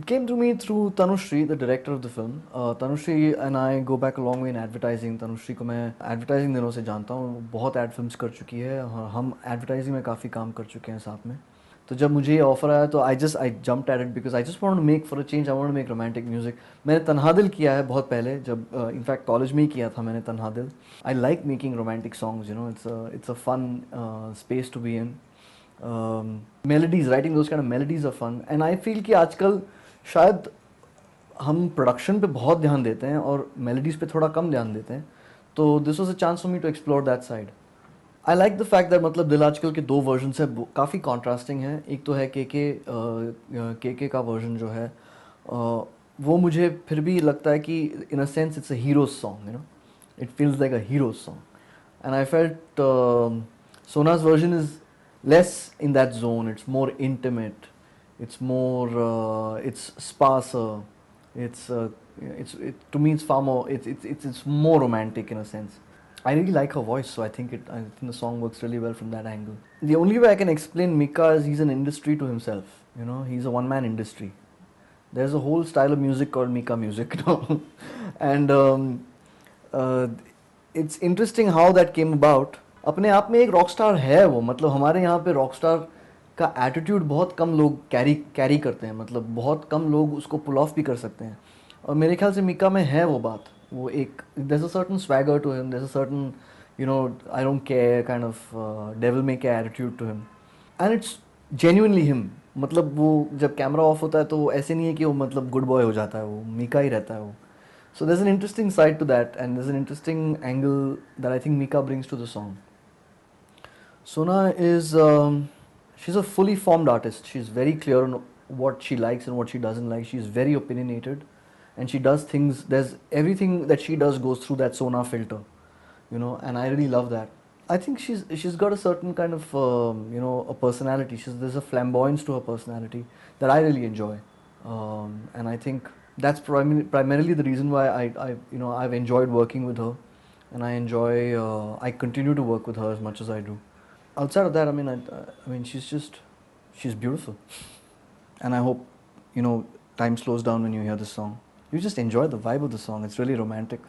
came to me through Tanushri, the director of the film. Tanushri and I go back a long way in advertising. Tanushri को मैं advertising दिनों से जानता हूँ, बहुत ad films कर चुकी है, हम advertising में काफ़ी काम कर चुके हैं साथ में. तो जब मुझे ये ऑफर आया तो I jumped at it because I just wanted to make for a change. I wanted to make romantic music. मैंने तन्हा दिल किया है बहुत पहले, जब in fact कॉलेज में ही किया था मैंने तन्हा दिल. I like making romantic songs, you know. It's a fun space to be in. Melodies, writing those kind of melodies are fun. And I feel कि आजकल शायद हम प्रोडक्शन पे बहुत ध्यान देते हैं और मेलोडीज पे थोड़ा कम ध्यान देते हैं. तो this was a chance for me to explore that side. I like the fact that मतलब दिल आजकल के दो वर्जन्स है, काफ़ी कॉन्ट्रास्टिंग है. एक तो है के का वर्जन जो है वो मुझे फिर भी लगता है कि in a sense it's a hero's song, you know. It feels like a hero's song. And I felt Sona's version is less in that zone. It's more intimate. It's more. It's sparser. To me it's far more. It's more romantic in a sense. I really like her voice, so I think the song works really well from that angle. The only way I can explain Mika is he's an industry to himself. You know, he's a one-man industry. There's a whole style of music called Mika music, you know? And uh, it's interesting how that came about. अपने आप में एक rock star है वो, मतलब हमारे यहाँ पे रॉक स्टार का एटीट्यूड बहुत कम लोग कैरी करते हैं, मतलब बहुत कम लोग उसको पुल ऑफ भी कर सकते हैं. और मेरे ख्याल से मिका में है वो बात. वो एक there's a certain swagger to him, there's a certain, you know, I don't care kind of devil may care attitude to him. And it's genuinely him. मतलब वो जब कैमरा ऑफ होता है तो वो ऐसे नहीं है कि वो मतलब गुड बॉय हो जाता है, वो मिका ही रहता है वो. So there's an interesting side to that, and there's an interesting angle that I think Mika brings to the song. Sona is she's a fully formed artist. She's very clear on what she likes and what she doesn't like. She's very opinionated, and she does things. There's everything that she does goes through that Sona filter, you know, and I really love that. I think she's got a certain kind of you know, a personality. There's a flamboyance to her personality that I really enjoy, and I think that's primarily the reason why I you know, I've enjoyed working with her, and I continue to work with her as much as I do. Outside of that, I mean, she's beautiful, and I hope, you know, time slows down when you hear this song. You just enjoy the vibe of the song. It's really romantic.